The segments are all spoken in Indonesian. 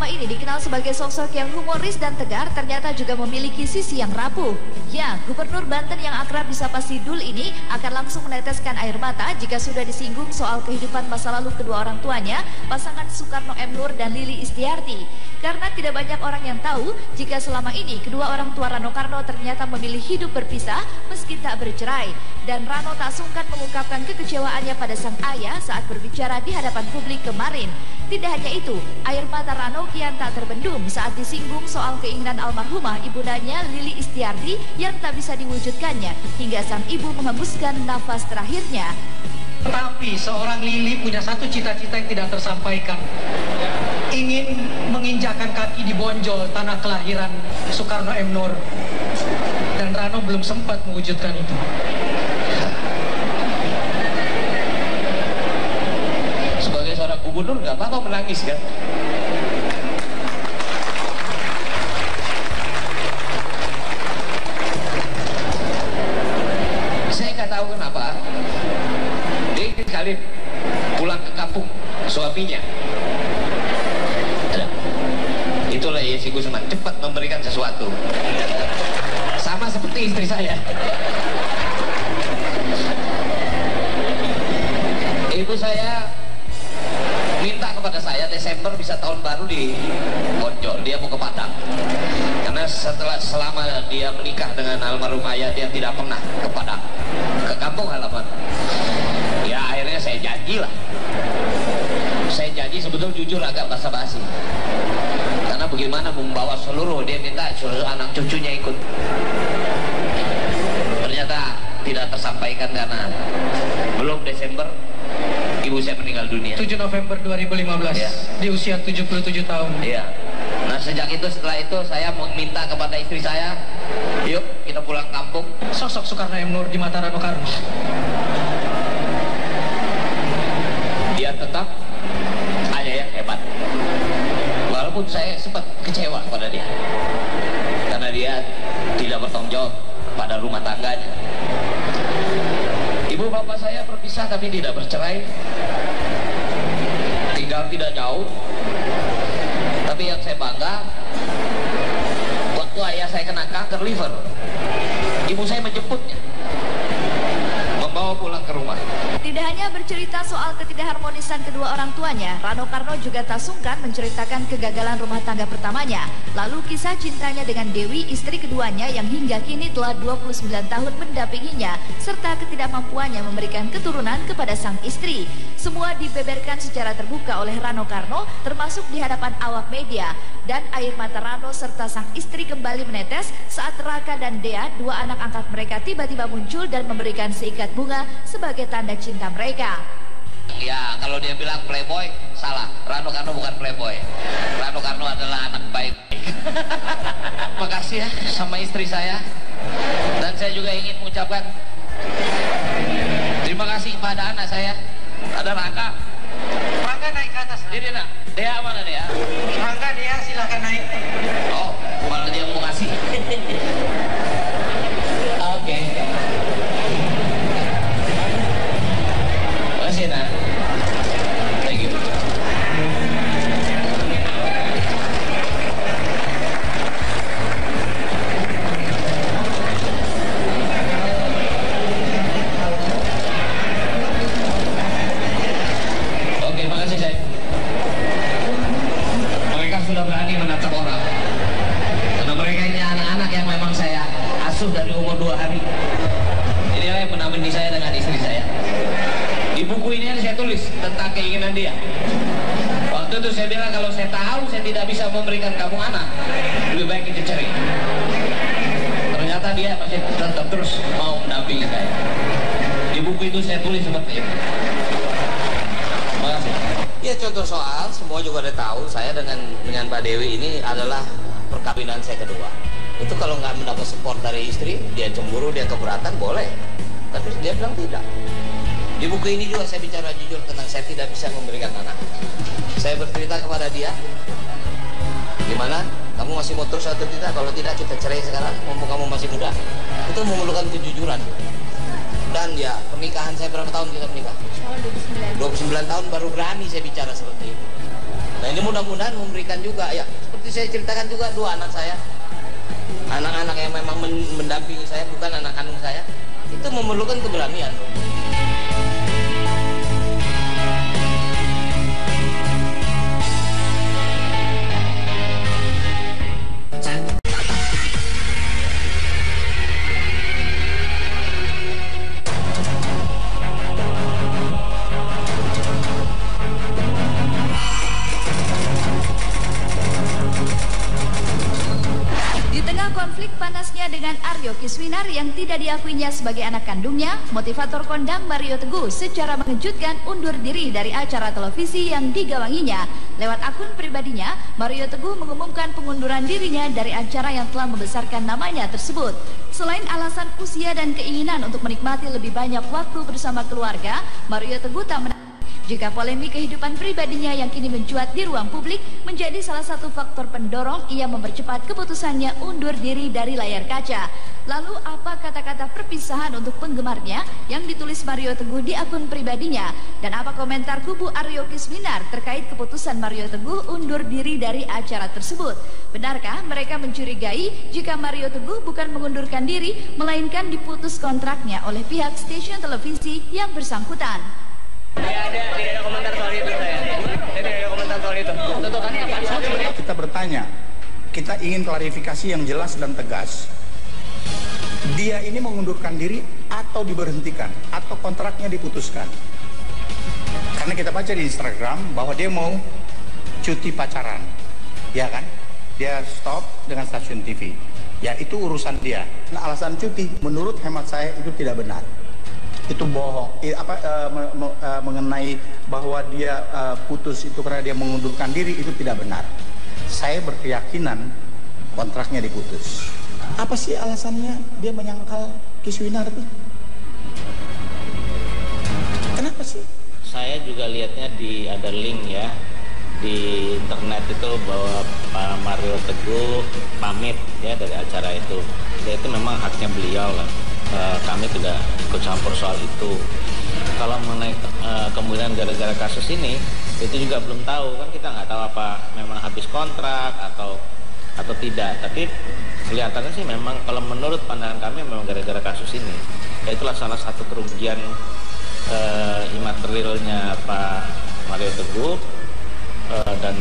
selama ini dikenal sebagai sosok yang humoris dan tegar, ternyata juga memiliki sisi yang rapuh. Ya, Gubernur Banten yang akrab disapa Sidul ini akan langsung meneteskan air mata jika sudah disinggung soal kehidupan masa lalu kedua orang tuanya, pasangan Soekarno M. Nur dan Lili Istiarti. Karena tidak banyak orang yang tahu jika selama ini kedua orang tua Rano Karno ternyata memilih hidup berpisah meski tak bercerai. Dan Rano tak sungkan mengungkapkan kekecewaannya pada sang ayah saat berbicara di hadapan publik kemarin. Tidak hanya itu, air mata Rano kian tak terbendung saat disinggung soal keinginan almarhumah ibundanya Lili Istiarti yang tak bisa diwujudkannya hingga sang ibu menghembuskan nafas terakhirnya. Tapi seorang Lili punya satu cita-cita yang tidak tersampaikan. Ingin menginjakkan kaki di Bonjol, tanah kelahiran Soekarno M. Nur. Dan Rano belum sempat mewujudkan itu. Sebagai seorang gubernur nggak apa-apa menangis kan? Saya nggak tahu kenapa. Dia ingin kali pulang ke kampung suaminya. Itulah Yesi Gusman, cepat memberikan sesuatu. Sama seperti istri saya. Ibu saya minta kepada saya Desember bisa tahun baru di Bonjol, dia mau ke Padang. Karena selama dia menikah dengan almarhum ayah, dia tidak pernah ke Padang, ke kampung halaman. Ya akhirnya saya janjilah. Saya janji sebetulnya jujur agak basa-basi. Karena bagaimana membawa seluruh, dia minta seluruh anak cucunya ikut. Ternyata tidak tersampaikan karena belum Desember ibu saya meninggal dunia. 7 November 2015 ya. Di usia 77 tahun. Iya. Nah sejak itu, setelah itu saya meminta kepada istri saya, yuk kita pulang kampung. Sosok Soekarno M. Nur di mata Rano Karno. Dia tetap ayah yang hebat. Walaupun saya sempat kecewa pada dia, karena dia tidak bertanggung jawab pada rumah tangganya. Ibu bapak saya berpisah tapi tidak bercerai, tinggal tidak jauh. Tapi yang saya bangga, waktu ayah saya kena kanker liver, ibu saya menjemputnya, membawa pulang ke rumah. Tidak hanya bercerita soal ketidakharmonisan kedua orang tuanya, Rano Karno juga tak sungkan menceritakan kegagalan rumah tangga pertamanya. Lalu kisah cintanya dengan Dewi, istri keduanya yang hingga kini telah 29 tahun mendampinginya, serta ketidakmampuannya memberikan keturunan kepada sang istri. Semua dibeberkan secara terbuka oleh Rano Karno, termasuk di hadapan awak media. Dan air mata Rano serta sang istri kembali menetes saat Raka dan Dea, dua anak angkat mereka, tiba-tiba muncul dan memberikan seikat bunga sebagai tanda cinta mereka. Ya, kalau dia bilang playboy, salah. Rano Karno bukan playboy. Rano Karno adalah anak baik-baik. Makasih ya sama istri saya. Dan saya juga ingin mengucapkan terima kasih kepada anak saya. Ada Raka. Rangga naik ke atas. Dia nak. Dea mana dia? Rangga, Dea silakan naik. Oh, malah dia mau ngasih. Oke. Makasih nak. Thank you. Oke, makasih saya. Mereka sudah berani menatap orang. Karena mereka ini anak-anak yang memang saya asuh dari umur 2 hari. Inilah yang menemani saya dengan istri saya. Di buku ini saya tulis tentang keinginan dia. Waktu itu saya bilang kalau saya tahu saya tidak bisa memberikan kamu anak, lebih baik kita cari. Ternyata dia masih tetap terus mau mendampingi saya. Di buku itu saya tulis seperti itu. Terima kasih. Ya contoh soal, semua juga udah tahu saya dengan Mbak Dewi ini adalah perkawinan saya kedua. Itu kalau nggak mendapat support dari istri, dia cemburu, dia keberatan, boleh. Tapi dia bilang tidak. Di buku ini juga saya bicara jujur tentang saya tidak bisa memberikan anak. Saya bercerita kepada dia, gimana? Kamu masih mau terus atau tidak? Kalau tidak kita cerai sekarang, mumpung kamu masih muda. Itu memerlukan kejujuran. Dan ya, pernikahan saya berapa tahun kita menikah? 29 tahun baru berani saya bicara seperti itu. Nah ini mudah-mudahan memberikan juga ya, seperti saya ceritakan juga 2 anak saya, anak-anak yang memang mendampingi saya, bukan anak kandung saya, itu memerlukan keberanian. Konflik panasnya dengan Aryo Kiswinar yang tidak diakuinya sebagai anak kandungnya, motivator kondang Mario Teguh secara mengejutkan undur diri dari acara televisi yang digawanginya. Lewat akun pribadinya, Mario Teguh mengumumkan pengunduran dirinya dari acara yang telah membesarkan namanya tersebut. Selain alasan usia dan keinginan untuk menikmati lebih banyak waktu bersama keluarga, Mario Teguh tak jika polemik kehidupan pribadinya yang kini mencuat di ruang publik menjadi salah satu faktor pendorong ia mempercepat keputusannya undur diri dari layar kaca. Lalu apa kata-kata perpisahan untuk penggemarnya yang ditulis Mario Teguh di akun pribadinya? Dan apa komentar kubu Aryo Kiswinar terkait keputusan Mario Teguh undur diri dari acara tersebut? Benarkah mereka mencurigai jika Mario Teguh bukan mengundurkan diri, melainkan diputus kontraknya oleh pihak stasiun televisi yang bersangkutan? Tidak ada komentar soal itu saya. Tidak ada komentar soal itu. Tuntutannya apa? Kita bertanya, kita ingin klarifikasi yang jelas dan tegas. Dia ini mengundurkan diri atau diberhentikan atau kontraknya diputuskan. Karena kita baca di Instagram bahwa dia mau cuti pacaran, ya kan? Dia stop dengan stasiun TV. Ya itu urusan dia. Nah, alasan cuti menurut hemat saya itu tidak benar. Itu bohong. Mengenai bahwa dia putus itu karena dia mengundurkan diri itu tidak benar. Saya berkeyakinan kontraknya diputus. Apa sih alasannya dia menyangkal Kiswinar itu? Kenapa sih? Saya juga lihatnya ada link ya di internet itu bahwa Pak Mario Teguh pamit ya dari acara itu. Ya, itu memang haknya beliau lah. Kami tidak ikut campur soal itu. Kalau mengenai kemudian gara-gara kasus ini, itu juga belum tahu kan, kita nggak tahu apa memang habis kontrak atau tidak. Tapi kelihatannya sih memang kalau menurut pandangan kami memang gara-gara kasus ini. Ya itulah salah satu kerugian imaterialnya Pak Mario Teguh, dan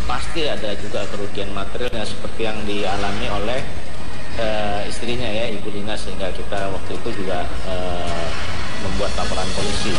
pasti ada juga kerugian materialnya seperti yang dialami oleh istrinya ya, Ibu Lina, sehingga kita waktu itu juga membuat laporan polisi.